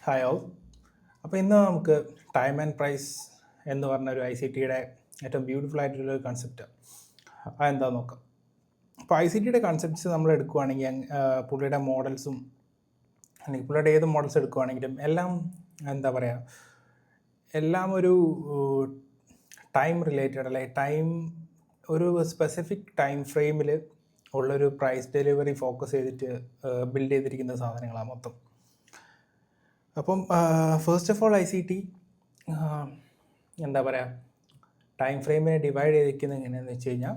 Hi all. അപ്പോൾ ഇന്ന് നമുക്ക് ടൈം ആൻഡ് പ്രൈസ് എന്ന് പറഞ്ഞൊരു ICTയുടെ ഏറ്റവും ബ്യൂട്ടിഫുൾ ആയിട്ടുള്ളൊരു കൺസെപ്റ്റ് അതെന്താണെന്ന് നോക്കാം. അപ്പോൾ ICTയുടെ കൺസെപ്റ്റ്സ് നമ്മൾ എടുക്കുകയാണെങ്കിൽ പുള്ളിയുടെ മോഡൽസും അല്ലെങ്കിൽ പുള്ളിയുടെ ഏത് മോഡൽസ് എടുക്കുകയാണെങ്കിലും എല്ലാം എന്താ പറയുക, എല്ലാം ഒരു ടൈം റിലേറ്റഡ് അല്ലെങ്കിൽ ഒരു സ്പെസിഫിക് ടൈം ഫ്രെയിമിൽ ഉള്ളൊരു പ്രൈസ് ഡെലിവറി ഫോക്കസ് ചെയ്തിട്ട് ബിൽഡ് ചെയ്തിരിക്കുന്ന സാധനങ്ങളാണ് മൊത്തം. അപ്പം ഫസ്റ്റ് ഓഫ് ഓൾ ICT എന്താ പറയുക, ടൈം ഫ്രെയിമിനെ ഡിവൈഡ് ചെയ്തിരിക്കുന്നത് എങ്ങനെയാണെന്ന് വെച്ച് കഴിഞ്ഞാൽ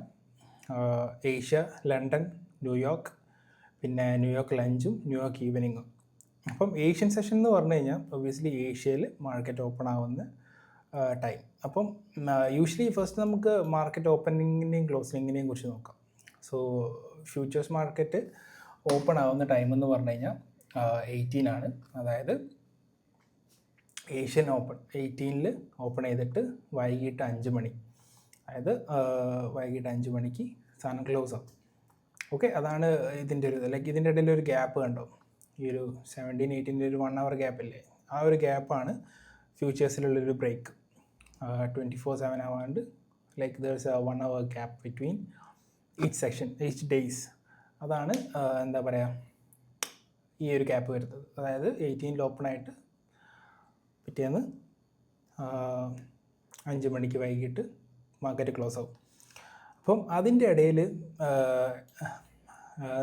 ഏഷ്യ, ലണ്ടൻ, ന്യൂയോർക്ക്, പിന്നെ ന്യൂയോർക്ക് ലഞ്ചും ന്യൂയോർക്ക് ഈവനിങ്ങും. അപ്പം ഏഷ്യൻ സെഷൻ എന്ന് പറഞ്ഞു കഴിഞ്ഞാൽ ഒബ്വിയസ്ലി ഏഷ്യയിൽ മാർക്കറ്റ് ഓപ്പൺ ആവുന്ന ടൈം. അപ്പം യൂഷ്വലി ഫസ്റ്റ് നമുക്ക് മാർക്കറ്റ് ഓപ്പണിങ്ങിൻ്റെയും ക്ലോസിങ്ങിനെയും കുറിച്ച് നോക്കാം. സോ ഫ്യൂച്ചേഴ്സ് മാർക്കറ്റ് ഓപ്പൺ ആവുന്ന ടൈം എന്ന് പറഞ്ഞു കഴിഞ്ഞാൽ 18 ആണ്. അതായത് ഏഷ്യൻ ഓപ്പൺ 18 ഓപ്പൺ ചെയ്തിട്ട് വൈകിട്ട് 5 മണി, അതായത് വൈകിട്ട് 5 മണിക്ക് സാധനം ക്ലോസ് ആവും. ഓക്കെ, അതാണ് ഇതിൻ്റെ ഒരു ലൈക്ക് ഇതിൻ്റെ ഇടയിൽ ഒരു ഗ്യാപ്പ് കണ്ടോ, ഈ ഒരു 17-18 ഒരു 1 hour ഗ്യാപ്പില്ലേ, ആ ഒരു ഗ്യാപ്പാണ് ഫ്യൂച്ചേഴ്സിലുള്ളൊരു ബ്രേക്ക്. 24/7 ആവാണ്ട് like there's a 1 hour gap between each section, each days. അതാണ് എന്താ പറയുക, ഈ ഒരു ഗ്യാപ്പ് വരുന്നത്. അതായത് 18 ഓപ്പൺ ആയിട്ട് പിറ്റേന്ന് 5 മണിക്ക് വൈകിട്ട് മാർക്കറ്റ് ക്ലോസ് ആവും. അപ്പം അതിൻ്റെ ഇടയിൽ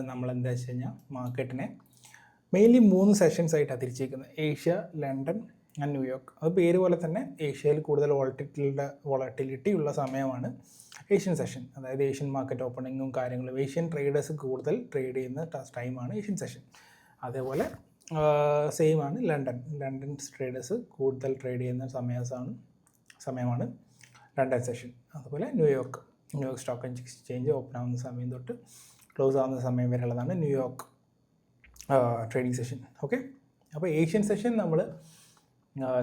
നമ്മളെന്താ വെച്ച് കഴിഞ്ഞാൽ മാർക്കറ്റിനെ മെയിൻലി 3 സെഷൻസ് ആയിട്ടാണ് തിരിച്ചിരിക്കുന്നത്: ഏഷ്യ, ലണ്ടൻ ആൻഡ് ന്യൂയോർക്ക്. അത് പേര് പോലെ തന്നെ ഏഷ്യയിൽ കൂടുതൽ വോളറ്റിലിറ്റി ഉള്ള സമയമാണ് ഏഷ്യൻ സെഷൻ. അതായത് ഏഷ്യൻ മാർക്കറ്റ് ഓപ്പണിങ്ങും കാര്യങ്ങളും ഏഷ്യൻ ട്രേഡേഴ്സ് കൂടുതൽ ട്രേഡ് ചെയ്യുന്ന ടൈമാണ് ഏഷ്യൻ സെഷൻ. അതേപോലെ സെയിം ആണ് ലണ്ടൻ ട്രേഡേഴ്സ് കൂടുതൽ ട്രേഡ് ചെയ്യുന്ന സമയമാണ് ലണ്ടൻ സെഷൻ. അതുപോലെ ന്യൂയോർക്ക് സ്റ്റോക്ക് എക്സ്ചേഞ്ച് ഓപ്പൺ ആവുന്ന സമയം തൊട്ട് ക്ലോസ് ആവുന്ന സമയം വരെയുള്ളതാണ് ന്യൂയോർക്ക് ട്രേഡിംഗ് സെഷൻ. ഓക്കെ, അപ്പോൾ ഏഷ്യൻ സെഷൻ നമ്മൾ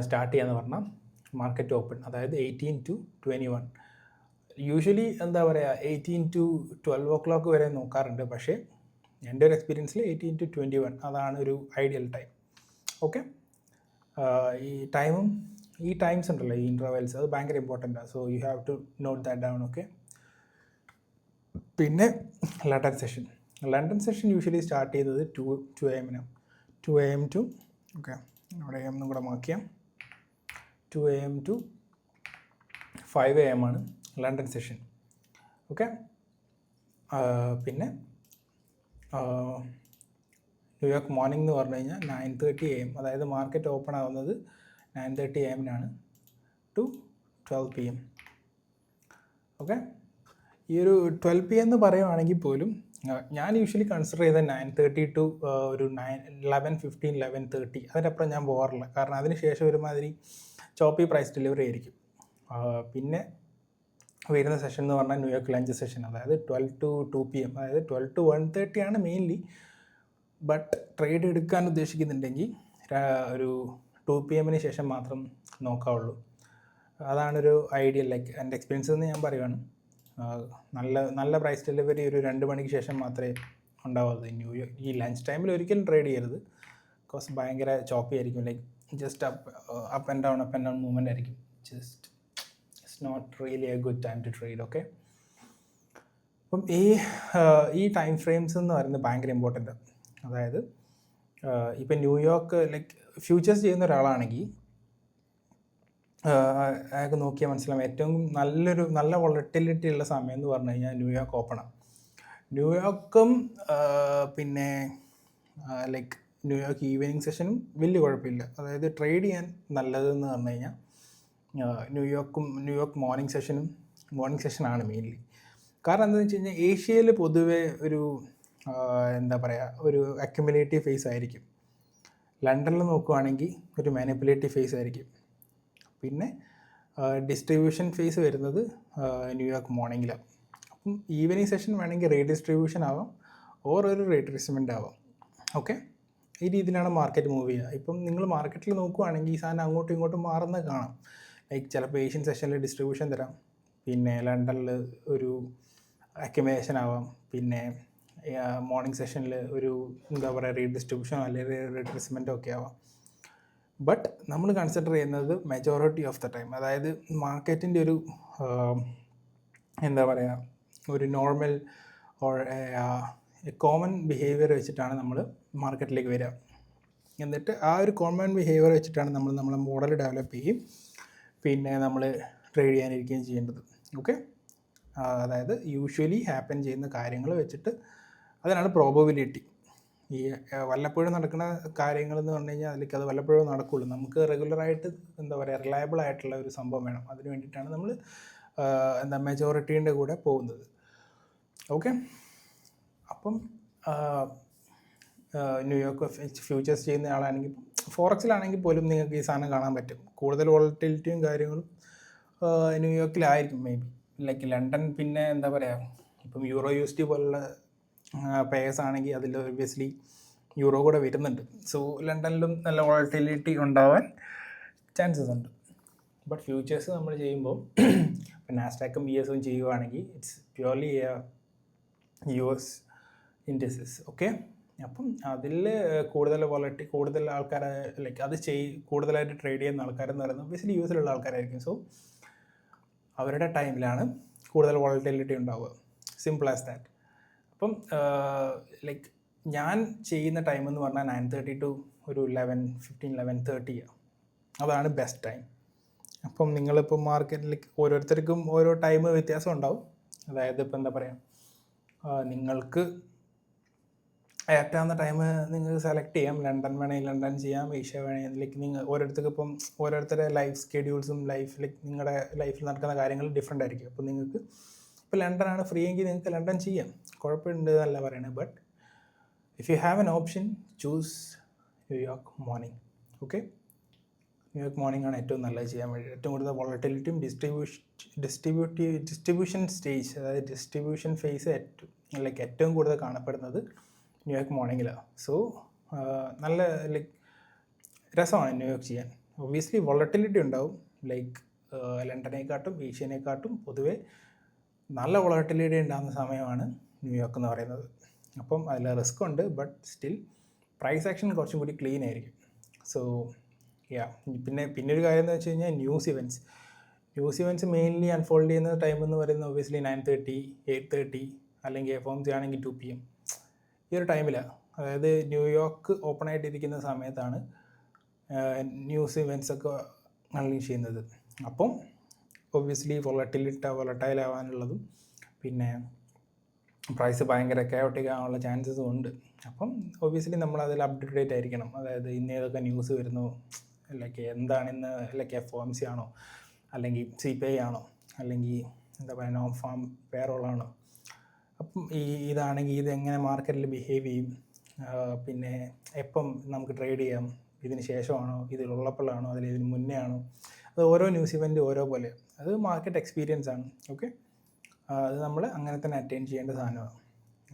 സ്റ്റാർട്ട് ചെയ്യാന്ന് പറഞ്ഞാൽ മാർക്കറ്റ് ഓപ്പൺ, അതായത് 18 to 21. യൂഷ്വലി എന്താ പറയുക 18 to 12 o'clock വരെ നോക്കാറുണ്ട്, പക്ഷേ എൻ്റെ ഒരു എക്സ്പീരിയൻസിൽ 18 to 21 അതാണ് ഒരു ഐഡിയൽ ടൈം. ഓക്കെ, ഈ ടൈംസ് ഉണ്ടല്ലോ, ഈ ഇൻ്റർവെൽസ്, അത് ഭയങ്കര ഇമ്പോർട്ടൻ്റ് ആണ്. So you have to note that down. Okay, പിന്നെ ലണ്ടൻ സെഷൻ യൂഷ്വലി സ്റ്റാർട്ട് ചെയ്യുന്നത് 2 AM 2 AM to ഓക്കെ അവിടെ AM കൂടെ മാക്കിയാൽ 2 AM to 5 AM ആണ് ലണ്ടൻ സെഷൻ. ഓക്കെ, പിന്നെ ന്യൂയോർക്ക് മോർണിംഗ് എന്ന് പറഞ്ഞു കഴിഞ്ഞാൽ 9:30 AM, അതായത് മാർക്കറ്റ് ഓപ്പൺ ആവുന്നത് 9:30 AM ടു 12 PM. ഓക്കെ, ഈ ഒരു 12 PM എന്ന് പറയുവാണെങ്കിൽ പോലും ഞാൻ യൂഷ്വലി കൺസിഡർ ചെയ്ത 9:30 to ഒരു 11:15, 11:30, അതിനപ്പുറം ഞാൻ പോകാറില്ല. കാരണം അതിന് ശേഷം ഒരുമാതിരി ചോപ്പി പ്രൈസ് ഡെലിവറി ആയിരിക്കും. പിന്നെ വരുന്ന സെഷൻ എന്ന് പറഞ്ഞാൽ ന്യൂയോർക്ക് ലഞ്ച് സെഷൻ, അതായത് 12 to 2 PM, അതായത് 12 to 1:30 ആണ് മെയിൻലി. ബട്ട് ട്രേഡ് എടുക്കാൻ ഉദ്ദേശിക്കുന്നുണ്ടെങ്കിൽ ഒരു 2 PM ശേഷം മാത്രം നോക്കാവുള്ളൂ. അതാണൊരു ഐഡിയൽ, ലൈക്ക് എൻ്റെ എക്സ്പീരിയൻസ് എന്ന് ഞാൻ പറയുകയാണ്. നല്ല പ്രൈസ് ഡെലിവറി ഒരു 2 മണിക്ക് ശേഷം മാത്രമേ ഉണ്ടാവുള്ളൂ. ഈ ലഞ്ച് ടൈമിൽ ഒരിക്കലും ട്രേഡ് ചെയ്യരുത്, ബിക്കോസ് ഭയങ്കര ചോപ്പി ആയിരിക്കും. Like just up and down movement ആയിരിക്കും. Just it's not really a good time to trade. Okay, അപ്പം ഈ ടൈം ഫ്രെയിംസ് എന്ന് പറയുന്നത് ഭയങ്കര ഇമ്പോർട്ടൻ്റ്. അതായത് ഇപ്പം ന്യൂയോർക്ക് ലൈക്ക് ഫ്യൂച്ചേഴ്സ് ചെയ്യുന്ന ഒരാളാണെങ്കിൽ അയാൾക്ക് നോക്കിയാൽ മനസ്സിലാവും ഏറ്റവും നല്ല വോളറ്റിലിറ്റി ഉള്ള സമയം എന്ന് പറഞ്ഞു കഴിഞ്ഞാൽ ന്യൂയോർക്ക് ഓപ്പണാണ്. ന്യൂയോർക്കും പിന്നെ ലൈക്ക് ന്യൂയോർക്ക് ഈവനിങ് സെഷനും വലിയ കുഴപ്പമില്ല. അതായത് ട്രേഡ് ചെയ്യാൻ നല്ലതെന്ന് പറഞ്ഞു കഴിഞ്ഞാൽ ന്യൂയോർക്ക് മോർണിംഗ് സെഷനാണ് മെയിൻലി. കാരണം എന്താണെന്ന് വെച്ച് കഴിഞ്ഞാൽ ഏഷ്യയിൽ പൊതുവേ ഒരു എന്താ പറയുക, ഒരു അക്യുമുലേറ്റീവ് ഫേസ് ആയിരിക്കും. ലണ്ടനിൽ നോക്കുകയാണെങ്കിൽ ഒരു മാനിപ്പുലേറ്റീവ് ഫേസ് ആയിരിക്കും. പിന്നെ ഡിസ്ട്രിബ്യൂഷൻ ഫേസ് വരുന്നത് ന്യൂയോർക്ക് മോർണിംഗിലാണ്. അപ്പം ഈവനിങ് സെഷൻ വേണമെങ്കിൽ റീഡിസ്ട്രിബ്യൂഷൻ ആവാം, ഒരു റീട്രേസ്മെൻ്റ് ആവാം. ഓക്കെ, ഈ രീതിയിലാണ് മാർക്കറ്റ് മൂവ് ചെയ്യുക. ഇപ്പം നിങ്ങൾ മാർക്കറ്റിൽ നോക്കുകയാണെങ്കിൽ ഈ സാധനം അങ്ങോട്ടും ഇങ്ങോട്ടും മാറുന്നത് കാണാം. ലൈക്ക് ചിലപ്പോൾ ഏഷ്യൻ സെഷനിൽ ഡിസ്ട്രിബ്യൂഷൻ തരാം, പിന്നെ ലണ്ടനിൽ ഒരു അക്യുമുലേഷൻ ആവാം, പിന്നെ മോർണിംഗ് സെഷനിൽ ഒരു എന്താ പറയുക റീഡിസ്ട്രിബ്യൂഷനോ അല്ലെങ്കിൽ റീട്രേസ്മെൻറ്റോ ഒക്കെ ആവാം. ബട്ട് നമ്മൾ കൺസിഡർ ചെയ്യുന്നത് മെജോറിറ്റി ഓഫ് ദ ടൈം, അതായത് മാർക്കറ്റിൻ്റെ ഒരു എന്താ പറയുക, ഒരു നോർമൽ ഓർ കോമൺ ബിഹേവിയർ വെച്ചിട്ടാണ് നമ്മൾ മാർക്കറ്റിലേക്ക് വരിക. എന്നിട്ട് ആ ഒരു കോമൺ ബിഹേവിയർ വെച്ചിട്ടാണ് നമ്മളെ മോഡൽ ഡെവലപ്പ് ചെയ്യും, പിന്നെ നമ്മൾ ട്രേഡ് ചെയ്യാനിരിക്കുകയും ചെയ്യേണ്ടത്. ഓക്കെ, അതായത് യൂഷ്വലി ഹാപ്പൻ ചെയ്യുന്ന കാര്യങ്ങൾ വെച്ചിട്ട്, അതിനാണ് പ്രോബബിലിറ്റി. ഈ വല്ലപ്പോഴും നടക്കുന്ന കാര്യങ്ങളെന്ന് പറഞ്ഞു കഴിഞ്ഞാൽ അതിലേക്ക് അത് വല്ലപ്പോഴും നടക്കുകയുള്ളൂ. നമുക്ക് റെഗുലറായിട്ട് എന്താ പറയുക, റിലയബിൾ ആയിട്ടുള്ള ഒരു സംഭവം വേണം. അതിന് വേണ്ടിയിട്ടാണ് നമ്മൾ മെജോറിറ്റീൻ്റെ കൂടെ പോകുന്നത്. ഓക്കെ, അപ്പം ന്യൂയോർക്ക് ഫ്യൂച്ചേഴ്സ് ചെയ്യുന്ന ആളാണെങ്കിൽ, ഫോറക്സിലാണെങ്കിൽ പോലും നിങ്ങൾക്ക് ഈ സാധനം കാണാൻ പറ്റും. കൂടുതൽ വോളറ്റിലിറ്റിയും കാര്യങ്ങളും ന്യൂയോർക്കിലായിരിക്കും മേ ബി. ലൈക്ക് ലണ്ടൻ, പിന്നെ എന്താ പറയുക, ഇപ്പം യൂറോ USD പോലുള്ള പേഴ്സ് ആണെങ്കിൽ അതിൽ ഒബ്വിയസ്ലി യൂറോ കൂടെ വരുന്നുണ്ട്. സോ ലണ്ടനിലും നല്ല വോളറ്റിലിറ്റി ഉണ്ടാവാൻ ചാൻസസ് ഉണ്ട്. ബട്ട് ഫ്യൂച്ചേഴ്സ് നമ്മൾ ചെയ്യുമ്പോൾ ഇപ്പം നാസ്ഡാക്കും BSഉം ചെയ്യുകയാണെങ്കിൽ it's purely US industries. Okay, അപ്പം അതിൽ കൂടുതൽ കൂടുതൽ ആൾക്കാർ ലൈക്ക് അത് കൂടുതലായിട്ട് ട്രേഡ് ചെയ്യുന്ന ആൾക്കാരെന്ന് പറയുന്നത് ഒബ്വിയസ്ലി US ആൾക്കാരായിരിക്കും. സോ അവരുടെ ടൈമിലാണ് കൂടുതൽ വോളറ്റിലിറ്റി ഉണ്ടാവുക. Simple as that. അപ്പം ലൈക്ക് ഞാൻ ചെയ്യുന്ന ടൈം എന്ന് പറഞ്ഞാൽ 9:30 to ഒരു 11:30. അതാണ് ബെസ്റ്റ് ടൈം. അപ്പം നിങ്ങളിപ്പോൾ മാർക്കറ്റിൽ ഓരോരുത്തർക്കും ഓരോ ടൈം വ്യത്യാസം ഉണ്ടാവും. അതായത് ഇപ്പം എന്താ പറയുക, നിങ്ങൾക്ക് ഏറ്റവുന്ന ടൈം നിങ്ങൾക്ക് സെലക്ട് ചെയ്യാം. ലണ്ടൻ വേണമെങ്കിൽ ലണ്ടൻ ചെയ്യാം, ഏഷ്യ വേണമെങ്കിൽ ലൈക്ക് നിങ്ങൾ ഓരോരുത്തർക്ക് ഇപ്പം ഓരോരുത്തരുടെ ലൈഫ് സ്കെഡ്യൂൾസും നിങ്ങളുടെ ലൈഫിൽ നടക്കുന്ന കാര്യങ്ങൾ ഡിഫറെൻ്റ് ആയിരിക്കും. അപ്പോൾ നിങ്ങൾക്ക് ഇപ്പോൾ ലണ്ടനാണ് ഫ്രീ എങ്കിൽ നിങ്ങൾക്ക് ലണ്ടൻ ചെയ്യാം, കുഴപ്പമുണ്ട് എന്നല്ല പറയണത്. But if you have an option, choose New York morning. Okay, New York morning ആണ് ഏറ്റവും നല്ലത് ചെയ്യാൻ വേണ്ടി. ഏറ്റവും കൂടുതൽ വോളറ്റിലിറ്റിയും ഡിസ്ട്രിബ്യൂഷൻ സ്റ്റേജ്, അതായത് ഡിസ്ട്രിബ്യൂഷൻ ഫേസ് ഏറ്റവും കൂടുതൽ കാണപ്പെടുന്നത് ന്യൂയോർക്ക് മോർണിംഗിലാണ്. സോ നല്ല ലൈക്ക് രസമാണ് ന്യൂയോർക്ക് ചെയ്യാൻ. ഒബ്വിയസ്ലി വോളറ്റിലിറ്റി ഉണ്ടാവും, ലൈക്ക് ലണ്ടനെക്കാട്ടും ഏഷ്യനെക്കാട്ടും പൊതുവെ നല്ല വോളറ്റിലിറ്റി ഉണ്ടാകുന്ന സമയമാണ് ന്യൂയോർക്ക് എന്ന് പറയുന്നത്. അപ്പം അതിൽ റിസ്ക് ഉണ്ട്, ബട്ട് സ്റ്റിൽ പ്രൈസ് ആക്ഷൻ കുറച്ചും കൂടി ക്ലീൻ ആയിരിക്കും. സോ പിന്നെ ഒരു കാര്യം എന്ന് വെച്ച് കഴിഞ്ഞാൽ ന്യൂസ് ഇവൻറ്റ്സ് മെയിൻലി അൺഫോൾഡ് ചെയ്യുന്ന ടൈം എന്ന് പറയുന്നത് ഒബ്വിയസ്ലി 9:30, 8:30 അല്ലെങ്കിൽ FOMC ആണെങ്കിൽ 2 PM. ഈ ഒരു ടൈമിലാണ്, അതായത് ന്യൂയോർക്ക് ഓപ്പൺ ആയിട്ടിരിക്കുന്ന സമയത്താണ് ന്യൂസ് ഇവൻറ്റ്സൊക്കെ അൺലീഷ് ചെയ്യുന്നത്. അപ്പം ഒബ്വിയസ്ലി വോളറ്റൈൽ ആവാനുള്ളതും പിന്നെ പ്രൈസ് ഭയങ്കര കയോട്ടിക് ആവാനുള്ള ചാൻസസും ഉണ്ട്. അപ്പം ഒബ്വിയസ്ലി നമ്മൾ അതിൽ അപ്ഡേറ്റ് ആയിരിക്കണം. അതായത് ഇന്ന് ഏതൊക്കെ ന്യൂസ് വരുന്നു, ലൈക്ക് എന്താണ് ഇന്ന്, ലൈക്ക് FOMC ആണോ, അല്ലെങ്കിൽ CPI ആണോ, അല്ലെങ്കിൽ എന്താ പറയുക നോൺ ഫാം പേറോളാണോ. അപ്പം ഇതാണെങ്കിൽ ഇതെങ്ങനെ മാർക്കറ്റിൽ ബിഹേവ് ചെയ്യും, പിന്നെ എപ്പം നമുക്ക് ട്രേഡ് ചെയ്യാം, ഇതിന് ശേഷമാണോ, ഇതിലുള്ളപ്പോഴാണോ, ഇതിന് മുന്നേ ആണോ. അത് ഓരോ ന്യൂസ് ഇവൻറ്റ് ഓരോ പോലെ, അത് മാർക്കറ്റ് എക്സ്പീരിയൻസ് ആണ്. ഓക്കെ, അത് നമ്മൾ അങ്ങനെ തന്നെ അറ്റൈൻ ചെയ്യേണ്ട സാധനമാണ്.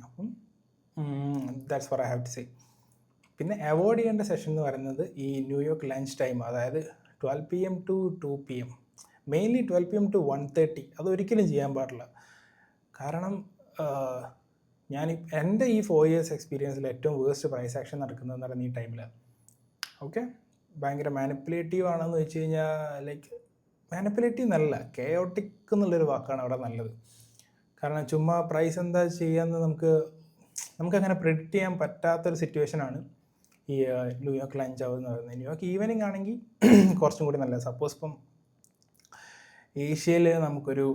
അപ്പം that's what I have to say. പിന്നെ അവോയ്ഡ് ചെയ്യേണ്ട സെഷൻ എന്ന് പറയുന്നത് ഈ ന്യൂയോർക്ക് ലഞ്ച് ടൈം, അതായത് 12 PM to 2 PM, mainly 12 PM to 1:30. അതൊരിക്കലും ചെയ്യാൻ പാടില്ല. കാരണം എൻ്റെ ഈ 4 years എക്സ്പീരിയൻസിൽ ഏറ്റവും വേസ്റ്റ് പ്രൈസ് ആക്ഷൻ നടക്കുന്നതെന്ന് പറയുന്നത് ഈ ടൈമിലാണ്. ഓക്കെ, ഭയങ്കര മാനിപ്പുലേറ്റീവ് ആണെന്ന് വെച്ച് കഴിഞ്ഞാൽ, ലൈക്ക് മാനിപ്പുലേറ്റീവ് എന്നല്ല, കെയോട്ടിക് എന്നുള്ളൊരു വാക്കാണ് അവിടെ നല്ലത്. കാരണം ചുമ്മാ പ്രൈസ് എന്താ ചെയ്യാമെന്ന് നമുക്കങ്ങനെ പ്രെഡിക്റ്റ് ചെയ്യാൻ പറ്റാത്തൊരു സിറ്റുവേഷനാണ് ഈ ന്യൂയോർക്ക് ലഞ്ച് അവർ എന്ന് പറയുന്നത്. ന്യൂയോർക്ക് ഈവനിങ് ആണെങ്കിൽ കുറച്ചും കൂടി നല്ലത്. സപ്പോസ് ഇപ്പം ഏഷ്യയിൽ നമുക്കൊരു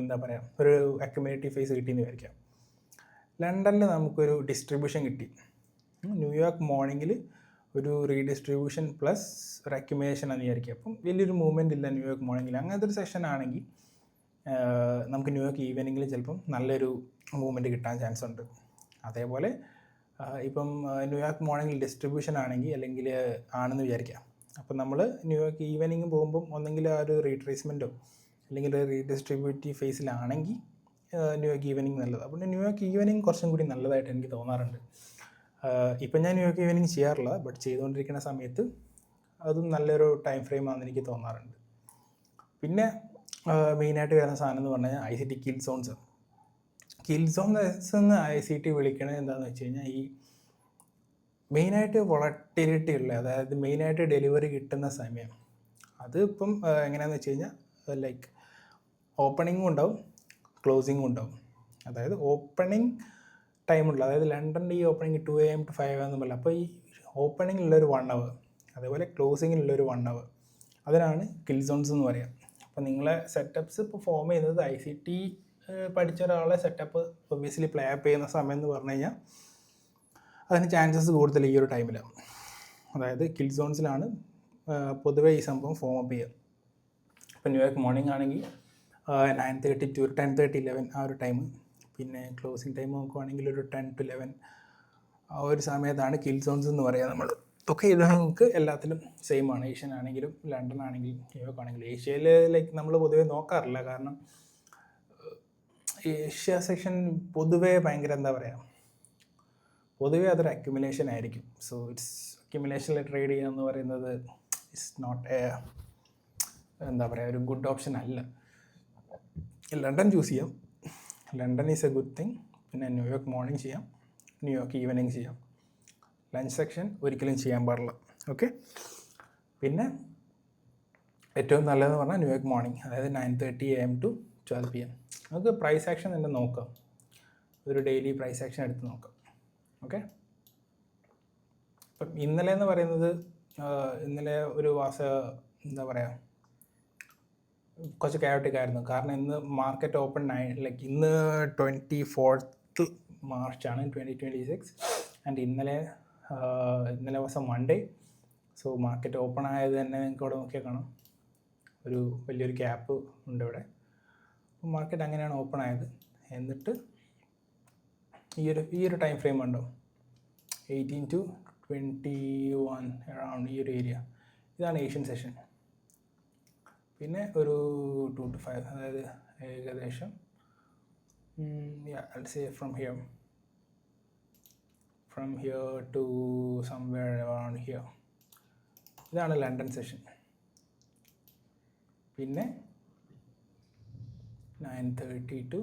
എന്താ പറയുക, ഒരു അക്യുമുലേറ്റീവ് ഫേസ് കിട്ടിയെന്ന് വിചാരിക്കാം. ലണ്ടനിൽ നമുക്കൊരു ഡിസ്ട്രിബ്യൂഷൻ കിട്ടി. ന്യൂയോർക്ക് മോർണിംഗിൽ ഒരു റീഡിസ്ട്രിബ്യൂഷൻ പ്ലസ് ഒരു അക്യുമുലേഷൻ എന്ന് വിചാരിക്കുക. അപ്പം വലിയൊരു മൂവ്മെൻ്റ് ഇല്ല ന്യൂയോർക്ക് മോർണിംഗിൽ. അങ്ങനത്തെ ഒരു സെഷൻ ആണെങ്കിൽ നമുക്ക് ന്യൂയോർക്ക് ഈവനിങ്ങിൽ ചിലപ്പം നല്ലൊരു മൂവ്മെൻറ്റ് കിട്ടാൻ ചാൻസ് ഉണ്ട്. അതേപോലെ ഇപ്പം ന്യൂയോർക്ക് മോർണിംഗിൽ ഡിസ്ട്രിബ്യൂഷൻ ആണെങ്കിൽ അല്ലെങ്കിൽ ആണെന്ന് വിചാരിക്കാം. അപ്പം നമ്മൾ ന്യൂയോർക്ക് ഈവനിങ് പോകുമ്പം ഒന്നെങ്കിൽ ആ ഒരു റീട്രേസ്മെൻറ്റോ അല്ലെങ്കിൽ റീഡിസ്ട്രിബ്യൂട്ടീവ് ഫേസിലാണെങ്കിൽ ന്യൂയോർക്ക് ഈവനിങ് നല്ലത്. അപ്പോൾ ന്യൂയോർക്ക് ഈവനിങ് കുറച്ചും കൂടി നല്ലതായിട്ട് എനിക്ക് തോന്നാറുണ്ട്. ഇപ്പം ഞാൻ ന്യൂയോർക്ക് ഈവനിങ് ചെയ്യാറില്ല, ബട്ട് ചെയ്തുകൊണ്ടിരിക്കുന്ന സമയത്ത് അതും നല്ലൊരു ടൈം ഫ്രെയിമാണെന്ന് എനിക്ക് തോന്നാറുണ്ട്. പിന്നെ മെയിനായിട്ട് വരുന്ന സാധനം എന്ന് പറഞ്ഞു കഴിഞ്ഞാൽ ICT കിൽ സോൺസ് എന്ന് ICT വിളിക്കണത് എന്താണെന്ന് വെച്ച് കഴിഞ്ഞാൽ, ഈ മെയിനായിട്ട് വോളറ്റിലിറ്റി ഉള്ള, അതായത് മെയിനായിട്ട് ഡെലിവറി കിട്ടുന്ന സമയം അത് ഇപ്പം എങ്ങനെയാണെന്ന് വെച്ച് കഴിഞ്ഞാൽ ലൈക്ക് ഓപ്പണിങ്ങും ഉണ്ടാവും ക്ലോസിങ്ങും ഉണ്ടാവും. അതായത് ഓപ്പണിങ് ടൈമുള്ള, അതായത് ലണ്ടൻ്റെ ഈ ഓപ്പണിങ് 2 AM to 5 AM എന്നല്ല. അപ്പോൾ ഈ ഓപ്പണിങ്ങിലുള്ളൊരു 1 hour, അതേപോലെ ക്ലോസിങ്ങിലുള്ളൊരു 1 hour, അതിനാണ് കിൽ സോൺസ് എന്ന് പറയാം. അപ്പോൾ നിങ്ങളെ സെറ്റപ്പ്സ് ഇപ്പോൾ ഫോം ചെയ്യുന്നത് ICT പഠിച്ച ഒരാളെ സെറ്റപ്പ് ഒബ്വിയസ്ലി പ്ലേ അപ്പ് ചെയ്യുന്ന സമയം എന്ന് പറഞ്ഞു കഴിഞ്ഞാൽ അതിന് ചാൻസസ് കൂടുതൽ ഈ ഒരു ടൈമിലാണ്. അതായത് കിൽ സോൺസിലാണ് പൊതുവേ ഈ സംഭവം ഫോം അപ്പ് ചെയ്യുക. ഇപ്പോൾ ന്യൂയോർക്ക് മോർണിംഗ് ആണെങ്കിൽ 9:30 to 10:30, 11 ആ ഒരു ടൈം. പിന്നെ ക്ലോസിങ് ടൈം നോക്കുവാണെങ്കിൽ ഒരു 10 to 11 ആ ഒരു സമയത്താണ് കിൽ സോൺസ് എന്ന് പറയുക നമ്മൾ. ഓക്കെ, ഇത് നമുക്ക് എല്ലാത്തിലും സെയിം ആണ്. ഏഷ്യൻ ആണെങ്കിലും ലണ്ടൻ ആണെങ്കിലും ന്യൂയോർക്ക് ആണെങ്കിലും. ഏഷ്യയിൽ ലൈക്ക് നമ്മൾ പൊതുവേ നോക്കാറില്ല, കാരണം ഏഷ്യ സെക്ഷൻ പൊതുവേ ഭയങ്കര എന്താ പറയുക, പൊതുവേ അതൊരു അക്യുമുലേഷൻ ആയിരിക്കും. സോ ഇറ്റ്സ് അക്യുമുലേഷനിൽ ട്രേഡ് ചെയ്യുക എന്ന് പറയുന്നത് ഇറ്റ്സ് നോട്ട് എന്താ പറയുക ഒരു ഗുഡ് ഓപ്ഷൻ അല്ല. ലണ്ടൻ ചൂസ് ചെയ്യാം, London is A good thing. പിന്നെ ന്യൂയോർക്ക് മോർണിംഗ് ചെയ്യാം, ന്യൂയോർക്ക് ഈവനിങ് ചെയ്യാം. ലഞ്ച് സെക്ഷൻ ഒരിക്കലും ചെയ്യാൻ പാടില്ല. ഓക്കെ, പിന്നെ ഏറ്റവും നല്ലതെന്ന് പറഞ്ഞാൽ ന്യൂയോർക്ക് മോർണിംഗ്, അതായത് 9:30 AM to 12 PM. നമുക്ക് പ്രൈസ് ആക്ഷൻ തന്നെ നോക്കാം, ഒരു ഡെയിലി പ്രൈസ് ആക്ഷൻ എടുത്ത് നോക്കാം. ഓക്കെ, ഇപ്പം ഇന്നലെ എന്ന് പറയുന്നത് ഇന്നലെ ഒരു എന്താ പറയുക കുറച്ച് chaotic ആയിരുന്നു. കാരണം ഇന്ന് മാർക്കറ്റ് ഓപ്പൺ ലൈക്ക് ഇന്ന് 24th March 2026 ആൻഡ് ഇന്നലെ ദിവസം മൺഡേ. സോ മാർക്കറ്റ് ഓപ്പൺ ആയത് തന്നെ നിങ്ങൾക്ക് ഇവിടെ നോക്കിയാൽ കാണാം, ഒരു വലിയൊരു ഗ്യാപ്പ് ഉണ്ട് ഇവിടെ. അപ്പോൾ മാർക്കറ്റ് അങ്ങനെയാണ് ഓപ്പൺ ആയത്. എന്നിട്ട് ഈ ഒരു ടൈം ഫ്രെയിം ഉണ്ടോ 18 to 21 അറൗണ്ട് ഈ ഒരു ഏരിയ, ഇതാണ് ഏഷ്യൻ സെഷൻ. പിന്നെ ഒരു 2 to 5, അതായത് ഏകദേശം I'll say from here to somewhere around here, ഇതാണ് ലണ്ടൻ സെഷൻ. പിന്നെ 9:30 to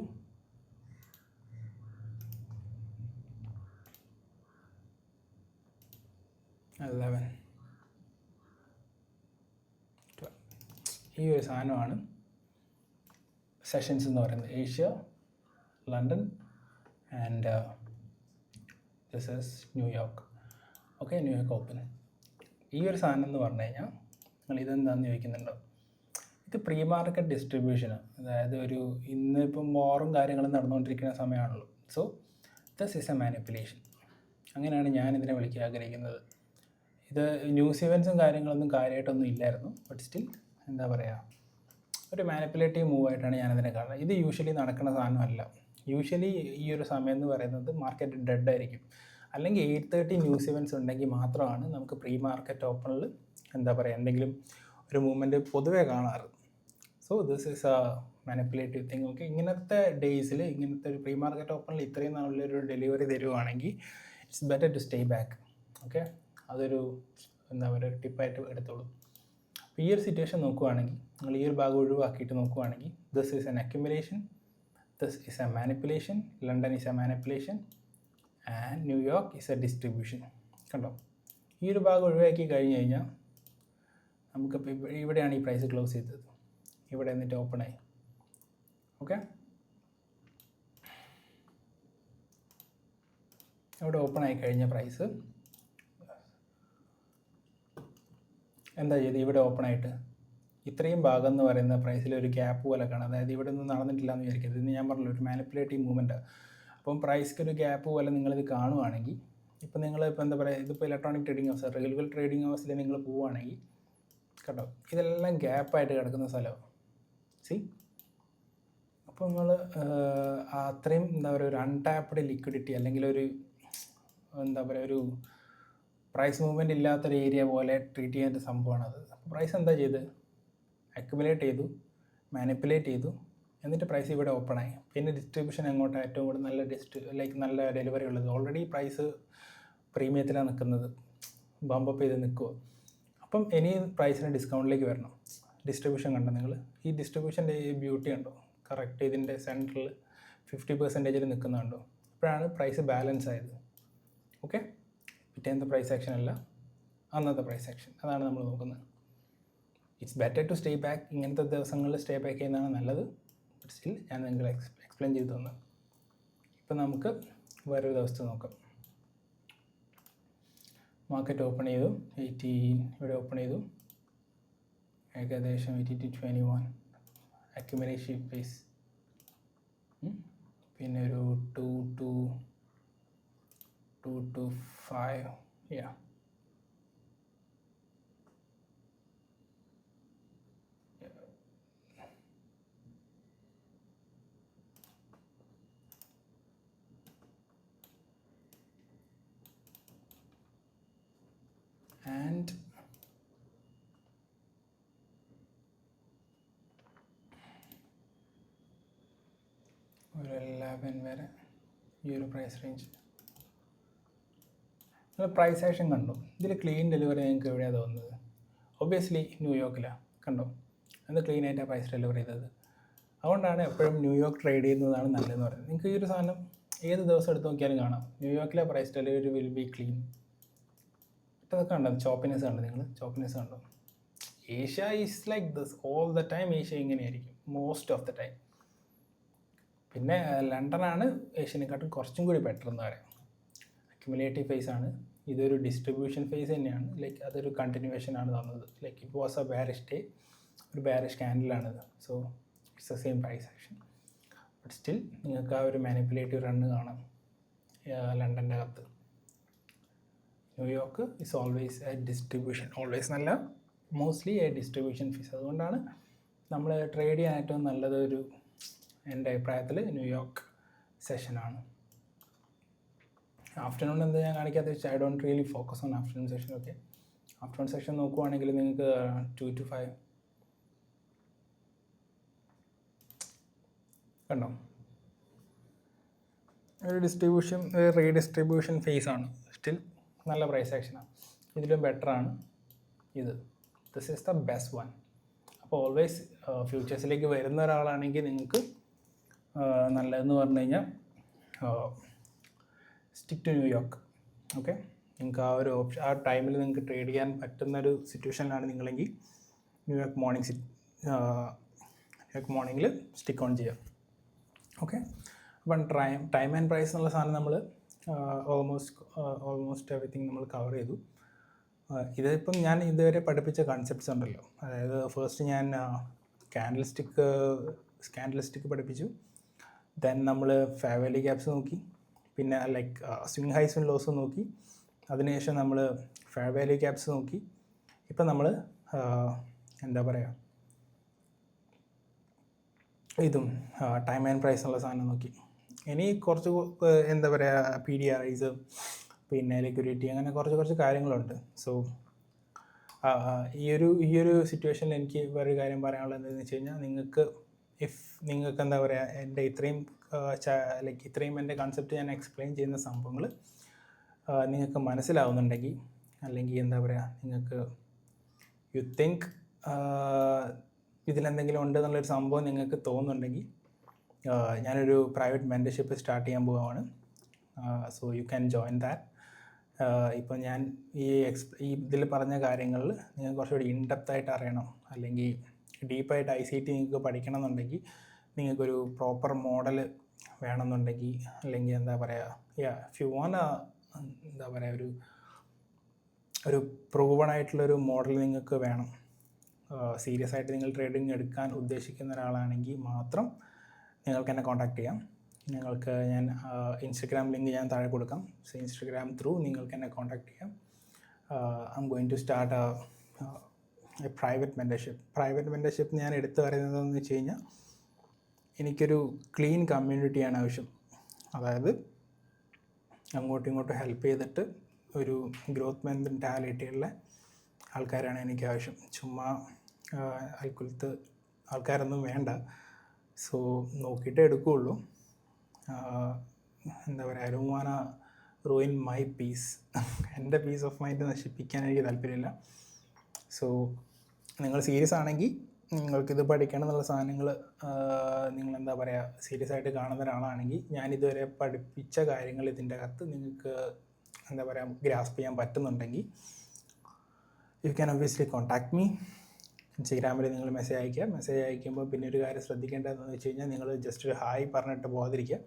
11, 12 ഈ ഒരു സാധനമാണ് സെഷൻസ് എന്ന് പറയുന്നത്. Asia, London and this is New York. Okay, New York open. ഈ ഒരു സാധനം എന്ന് പറഞ്ഞു കഴിഞ്ഞാൽ നിങ്ങൾ ഇതെന്താണെന്ന് ചോദിക്കുന്നുണ്ടോ, ഇത് പ്രീ മാർക്കറ്റ് ഡിസ്ട്രിബ്യൂഷനാണ്. അതായത് ഒരു ഇന്നിപ്പം വാറും കാര്യങ്ങളും നടന്നുകൊണ്ടിരിക്കുന്ന സമയമാണല്ലോ. So this is a manipulation, അങ്ങനെയാണ് ഞാനിതിനെ വിളിക്കാൻ ആഗ്രഹിക്കുന്നത്. ഇത് ന്യൂസ് ഇവൻറ്റ്സും കാര്യങ്ങളൊന്നും കാര്യമായിട്ടൊന്നും ഇല്ലായിരുന്നു, ബട്ട് സ്റ്റിൽ എന്താ പറയുക ഒരു മാനിപ്പുലേറ്റീവ് മൂവായിട്ടാണ് ഞാനതിനെ കാണുന്നത്. ഇത് യൂഷ്വലി നടക്കുന്ന സാധനമല്ല. യൂഷ്വലി ഈ ഒരു സമയം എന്ന് പറയുന്നത് മാർക്കറ്റ് ഡെഡ് ആയിരിക്കും. അല്ലെങ്കിൽ 8:30 ന്യൂസ് ഇവൻറ്റ്സ് ഉണ്ടെങ്കിൽ മാത്രമാണ് നമുക്ക് പ്രീ മാർക്കറ്റ് ഓപ്പണിൽ എന്താ പറയുക എന്തെങ്കിലും ഒരു മൂവ്മെൻറ്റ് പൊതുവേ കാണാറ്. So this is A manipulative thing. Okay, ഇങ്ങനത്തെ ഡേയ്സിൽ ഇങ്ങനത്തെ ഒരു പ്രീ മാർക്കറ്റ് ഓപ്പണിൽ ഇത്രയും നല്ലൊരു ഡെലിവറി തരുവാണെങ്കിൽ it's better to stay back. Okay, അതൊരു എന്താ പറയുക ഒരു ടിപ്പായിട്ട് എടുത്തോളൂ. അപ്പോൾ ഈ ഒരു സിറ്റുവേഷൻ നോക്കുവാണെങ്കിൽ നിങ്ങൾ ഈ ഒരു ഭാഗം ഒഴിവാക്കിയിട്ട് നോക്കുവാണെങ്കിൽ this is N accumulation, this is a manipulation, London is a manipulation and New York is A distribution. കണ്ടോ, ഈ ഒരു ഭാഗം ഒഴിവാക്കി കഴിഞ്ഞ് കഴിഞ്ഞാൽ നമുക്കിപ്പോൾ ഇവിടെയാണ് ഈ പ്രൈസ് ക്ലോസ് ചെയ്തത്, ഇവിടെ എന്നിട്ട് ഓപ്പണായി. ഓക്കെ, ഇവിടെ ഓപ്പണായി കഴിഞ്ഞ പ്രൈസ് എന്താ ചെയ്ത് ഇവിടെ ഓപ്പണായിട്ട് ഇത്രയും ഭാഗം എന്ന് പറയുന്ന പ്രൈസിൽ ഒരു ഗ്യാപ്പ് പോലെ കാണാം. അതായത് ഇവിടെ ഒന്നും നടന്നിട്ടില്ല എന്ന് വിചാരിക്കരുത്. ഇന്ന് ഞാൻ പറഞ്ഞല്ലോ ഒരു മാനിപ്പുലേറ്റീവ് മൂവ്മെൻറ്റ്. അപ്പം പ്രൈസ്ക്ക് ഒരു ഗ്യാപ്പ് പോലെ നിങ്ങളിത് കാണുവാണെങ്കിൽ, ഇപ്പം നിങ്ങളിപ്പോൾ എന്താ പറയുക ഇതിപ്പോൾ electronic trading house regular trading ഹൗസിൽ നിങ്ങൾ പോവുകയാണെങ്കിൽ കേട്ടോ ഇതെല്ലാം ഗ്യാപ്പായിട്ട് കിടക്കുന്ന സ്ഥലമാണ്. സി, അപ്പോൾ നിങ്ങൾ അത്രയും എന്താ പറയുക ഒരു അൺടാപ്ഡ് ലിക്വിഡിറ്റി അല്ലെങ്കിൽ ഒരു എന്താ പറയുക ഒരു പ്രൈസ് മൂവ്മെൻറ്റ് ഇല്ലാത്തൊരു ഏരിയ പോലെ ട്രീറ്റ് ചെയ്യുന്ന സംഭവമാണത്. അപ്പോൾ പ്രൈസ് എന്താ ചെയ്ത് അക്യുമുലേറ്റ് ചെയ്തു, മാനിപ്പുലേറ്റ് ചെയ്തു, എന്നിട്ട് പ്രൈസ് ഇവിടെ ഓപ്പണായി. പിന്നെ ഡിസ്ട്രിബ്യൂഷൻ എങ്ങോട്ടാണ് ഏറ്റവും കൂടുതൽ നല്ല ഡെലിവറി ഉള്ളത്. ഓൾറെഡി പ്രൈസ് പ്രീമിയത്തിലാണ് നിൽക്കുന്നത്, ബമ്പപ്പ് ചെയ്ത് നിൽക്കുക. അപ്പം ഇനി പ്രൈസിന് ഡിസ്കൗണ്ടിലേക്ക് വരണം. ഡിസ്ട്രിബ്യൂഷൻ കണ്ടോ നിങ്ങൾ, ഈ ഡിസ്ട്രിബ്യൂഷൻ്റെ ഈ ബ്യൂട്ടി ഉണ്ടോ, കറക്റ്റ് ഇതിൻ്റെ സെൻറ്ററിൽ 50% നിൽക്കുന്നുണ്ടോ, അപ്പോഴാണ് പ്രൈസ് ബാലൻസ് ആയത്. ഓക്കെ, പിറ്റേന്നത്തെ പ്രൈസ് ആക്ഷൻ അല്ല, അന്നത്തെ പ്രൈസ് ആക്ഷൻ. അതാണ് നമ്മൾ നോക്കുന്നത്. It's better to stay back. ഇങ്ങനത്തെ ദിവസങ്ങളിൽ സ്റ്റേ ബാക്ക് ചെയ്യുന്നതാണ് നല്ലത്. ബട്ട് സ്റ്റിൽ ഞാൻ നിങ്ങൾ എക്സ്പ്ലെയിൻ ചെയ്തു തന്നു. ഇപ്പം നമുക്ക് വേറൊരു ദിവസത്തെ നോക്കാം. മാർക്കറ്റ് ഓപ്പൺ ചെയ്തു 18, ഇവിടെ ഓപ്പൺ ചെയ്തു ഏകദേശം 18-21 അക്യുമുലേഷൻ ഫേസ്. പിന്നെ ഒരു 2 to 5 യാ. And ഒരു 11 വരെ ഈ ഒരു പ്രൈസ് റേഞ്ച്. നിങ്ങൾ പ്രൈസ് ആക്ഷൻ കണ്ടോ? ഇതിൽ ക്ലീൻ ഡെലിവറി നിങ്ങൾക്ക് എവിടെയാണ് തോന്നുന്നത്? ഒബ്വിയസ്ലി ന്യൂയോർക്കിലാണ്. കണ്ടോ? അത് ക്ലീൻ ആയിട്ടാണ് പ്രൈസ് ഡെലിവറി ചെയ്തത്. അതുകൊണ്ടാണ് എപ്പോഴും ന്യൂയോർക്ക് ട്രേഡ് ചെയ്യുന്നതാണ് നല്ലതെന്ന് പറയുന്നത്. നിങ്ങൾക്ക് ഈ ഒരു സാധനം ഏത് ദിവസം എടുത്ത് നോക്കിയാലും കാണാം, ന്യൂയോർക്കിലെ price delivery will be clean. അതൊക്കെ കണ്ടോ? ചോപ്പിനെസ് കണ്ടോ? നിങ്ങൾ ചോപ്പിനെസ് കണ്ടോ? Asia is like this all the time. Asia ഇങ്ങനെയായിരിക്കും മോസ്റ്റ് ഓഫ് ദ ടൈം. പിന്നെ ലണ്ടനാണ് ഏഷ്യനെക്കാട്ടും കുറച്ചും കൂടി ബെറ്റർ എന്ന് പറയാം. അക്യുമുലേറ്റീവ് ഫേസ് ആണ്. ഇതൊരു ഡിസ്ട്രിബ്യൂഷൻ ഫേസ് തന്നെയാണ്. ലൈക്ക് അതൊരു കണ്ടിന്യൂവേഷൻ ആണ് തന്നത്. Like it was a bearish day, ഒരു ബാരിഷ് ക്യാൻഡിലാണിത്. So it's the same price action. But still നിങ്ങൾക്ക് ആ ഒരു മാനിപ്പുലേറ്റീവ് റണ്ണ് കാണാം ലണ്ടൻ്റെ അകത്ത്. New York is always a distribution, always നല്ല മോസ്റ്റ്ലി എ ഡിസ്ട്രിബ്യൂഷൻ ഫീസ്. അതുകൊണ്ടാണ് നമ്മൾ ട്രേഡ് ചെയ്യാൻ ഏറ്റവും നല്ലത് ഒരു എൻ്റെ അഭിപ്രായത്തിൽ ന്യൂയോർക്ക് സെഷനാണ്. ആഫ്റ്റർനൂൺ എന്താ ഞാൻ കാണിക്കാത്ത വെച്ചാൽ I don't really focus on afternoon session. Okay, afternoon session നോക്കുവാണെങ്കിൽ നിങ്ങൾക്ക് 2 to 5 കണ്ടോ? ഒരു ഡിസ്ട്രിബ്യൂഷൻ, റീഡിസ്ട്രിബ്യൂഷൻ ഫേസ് ആണ്. സ്റ്റിൽ നല്ല പ്രൈസ് ആക്ഷനാണ്. ഇതിലും ബെറ്ററാണ് ഇത്. This is the best one. അപ്പോൾ ഓൾവേസ് ഫ്യൂച്ചേഴ്സിലേക്ക് വരുന്ന ഒരാളാണെങ്കിൽ നിങ്ങൾക്ക് നല്ലതെന്ന് പറഞ്ഞു കഴിഞ്ഞാൽ സ്റ്റിക്ക് ടു ന്യൂയോർക്ക്. ഓക്കെ, നിങ്ങൾക്ക് ആ ഒരു ഓപ്ഷൻ, ആ ടൈമിൽ നിങ്ങൾക്ക് ട്രേഡ് ചെയ്യാൻ പറ്റുന്നൊരു സിറ്റുവേഷനിലാണ് നിങ്ങളെങ്കിൽ ന്യൂയോർക്ക് മോർണിംഗിൽ സ്റ്റിക്ക് ഓൺ ചെയ്യാം. ഓക്കെ, അപ്പം ടൈം ആൻഡ് പ്രൈസ് എന്നുള്ള സാധനം നമ്മൾ ഓൾമോസ്റ്റ് എവറിത്തിങ് നമ്മൾ കവർ ചെയ്തു. ഇതിപ്പം ഞാൻ ഇതുവരെ പഠിപ്പിച്ച കൺസെപ്റ്റ്സ് ഉണ്ടല്ലോ, അതായത് ഫസ്റ്റ് ഞാൻ കാൻഡിൽ സ്റ്റിക്ക് പഠിപ്പിച്ചു. ദെൻ നമ്മൾ ഫെയർ വാല്യൂ ഗ്യാപ്സ് നോക്കി, പിന്നെ like swing high swing lows നോക്കി. അതിനുശേഷം നമ്മൾ ഫെയർ വാല്യൂ ഗ്യാപ്സ് നോക്കി. ഇപ്പം നമ്മൾ എന്താ പറയുക, ഇതും ടൈം ആൻഡ് പ്രൈസ് എന്നുള്ള സാധനം നോക്കി. ഇനി കുറച്ച് എന്താ പറയുക, PDRIs, പിന്നെ ലിക്വിഡിറ്റി, അങ്ങനെ കുറച്ച് കാര്യങ്ങളുണ്ട്. സോ ഈ ഒരു സിറ്റുവേഷനിൽ എനിക്ക് വേറൊരു കാര്യം പറയാനുള്ളത് എന്താണെന്ന് വെച്ച് കഴിഞ്ഞാൽ, നിങ്ങൾക്ക് എന്താ പറയുക, എൻ്റെ ഇത്രയും എൻ്റെ കൺസെപ്റ്റ് ഞാൻ എക്സ്പ്ലെയിൻ ചെയ്യുന്ന സംഭവങ്ങൾ നിങ്ങൾക്ക് മനസ്സിലാവുന്നുണ്ടെങ്കിൽ, അല്ലെങ്കിൽ എന്താ പറയുക, നിങ്ങൾക്ക് യു തിങ്ക് ഇതിലെന്തെങ്കിലും ഉണ്ട് എന്നുള്ളൊരു സംഭവം നിങ്ങൾക്ക് തോന്നുന്നുണ്ടെങ്കിൽ, ഞാനൊരു പ്രൈവറ്റ് മെൻറ്റർഷിപ്പ് സ്റ്റാർട്ട് ചെയ്യാൻ പോവുകയാണ്. So you can join that. ഇപ്പോൾ ഞാൻ ഈ ഇതിൽ പറഞ്ഞ കാര്യങ്ങളിൽ നിങ്ങൾക്ക് കുറച്ചുകൂടി ഇൻഡെപ്തായിട്ട് അറിയണം, അല്ലെങ്കിൽ ഡീപ്പായിട്ട് ICT നിങ്ങൾക്ക് പഠിക്കണം എന്നുണ്ടെങ്കിൽ, നിങ്ങൾക്കൊരു പ്രോപ്പർ മോഡൽ വേണമെന്നുണ്ടെങ്കിൽ, അല്ലെങ്കിൽ എന്താ പറയുക, ഇഫ് യു വാണ്ട് എന്താ പറയുക, ഒരു പ്രൂവൺ ആയിട്ടുള്ളൊരു മോഡൽ നിങ്ങൾക്ക് വേണം, സീരിയസ് ആയിട്ട് നിങ്ങൾ ട്രേഡിങ് എടുക്കാൻ ഉദ്ദേശിക്കുന്ന ഒരാളാണെങ്കിൽ മാത്രം നിങ്ങൾക്ക് എന്നെ കോൺടാക്ട് ചെയ്യാം. നിങ്ങൾക്ക് ഞാൻ ഇൻസ്റ്റഗ്രാം ലിങ്ക് ഞാൻ താഴെ കൊടുക്കാം. സോ ഇൻസ്റ്റഗ്രാം ത്രൂ നിങ്ങൾക്ക് എന്നെ കോൺടാക്ട് ചെയ്യാം. I'm going to start a private mentorship. ഞാൻ എടുത്തു പറയുന്നതെന്ന് വെച്ച് കഴിഞ്ഞാൽ, എനിക്കൊരു ക്ലീൻ കമ്മ്യൂണിറ്റിയാണ് ആവശ്യം. അതായത് അങ്ങോട്ടും ഇങ്ങോട്ടും ഹെൽപ്പ് ചെയ്തിട്ട് ഒരു ഗ്രോത്ത് മെൻറ്റാലിറ്റിയുള്ള ആൾക്കാരാണ് എനിക്ക് ആവശ്യം. ചുമ്മാ അൽക്കുലത്ത് ആൾക്കാരൊന്നും വേണ്ട. സോ നോക്കിയിട്ടേ എടുക്കുകയുള്ളൂ. എന്താ പറയുക, I don't want ruin my piece. എൻ്റെ പീസ് ഓഫ് മൈൻഡ് നശിപ്പിക്കാൻ എനിക്ക് താല്പര്യമില്ല. സോ നിങ്ങൾ സീരിയസ് ആണെങ്കിൽ, നിങ്ങൾക്കിത് പഠിക്കണം എന്നുള്ള സാധനങ്ങൾ നിങ്ങളെന്താ പറയുക, സീരിയസ് ആയിട്ട് കാണുന്ന ഒരാളാണെങ്കിൽ, ഞാനിതുവരെ പഠിപ്പിച്ച കാര്യങ്ങൾ ഇതിൻ്റെ അകത്ത് നിങ്ങൾക്ക് എന്താ പറയുക ഗ്രാസ്പ് ചെയ്യാൻ പറ്റുന്നുണ്ടെങ്കിൽ you can obviously contact me. ഇൻസ്റ്റഗ്രാമിൽ നിങ്ങൾ മെസ്സേജ് അയയ്ക്കുക. മെസ്സേജ് അയക്കുമ്പോൾ പിന്നെ ഒരു കാര്യം ശ്രദ്ധിക്കേണ്ടതെന്ന് വെച്ച് കഴിഞ്ഞാൽ നിങ്ങൾ ജസ്റ്റ് ഒരു ഹായ് പറഞ്ഞിട്ട് പോകാതിരിക്കുക,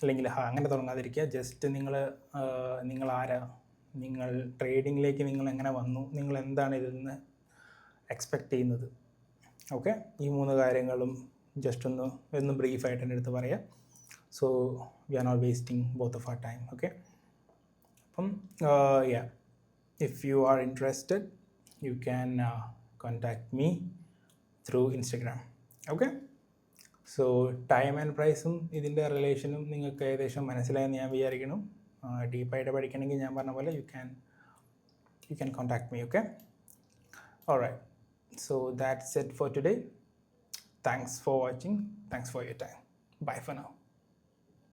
അല്ലെങ്കിൽ അങ്ങനെ തുടങ്ങാതിരിക്കുക. ജസ്റ്റ് നിങ്ങൾ ആരാ, നിങ്ങൾ ട്രേഡിങ്ങിലേക്ക് നിങ്ങൾ എങ്ങനെ വന്നു, നിങ്ങൾ എന്താണ് ഇതിൽ നിന്ന് എക്സ്പെക്റ്റ് ചെയ്യുന്നത്. ഓക്കെ, ഈ 3 കാര്യങ്ങളും ജസ്റ്റ് ഒന്ന് ബ്രീഫായിട്ട് എൻ്റെ അടുത്ത് പറയാം. So we are not wasting both of our time. Okay, അപ്പം yeah, if you are interested you can contact me through Instagram. Okay, so time and പ്രൈസും ഇതിൻ്റെ റിലേഷനും നിങ്ങൾക്ക് ഏകദേശം മനസ്സിലായെന്ന് ഞാൻ വിചാരിക്കണം. ഡീപ്പായിട്ട് പഠിക്കണമെങ്കിൽ ഞാൻ പറഞ്ഞ പോലെ you can contact me. Okay, alright, so that's it for today. Thanks for watching. Thanks for your time. Bye for now.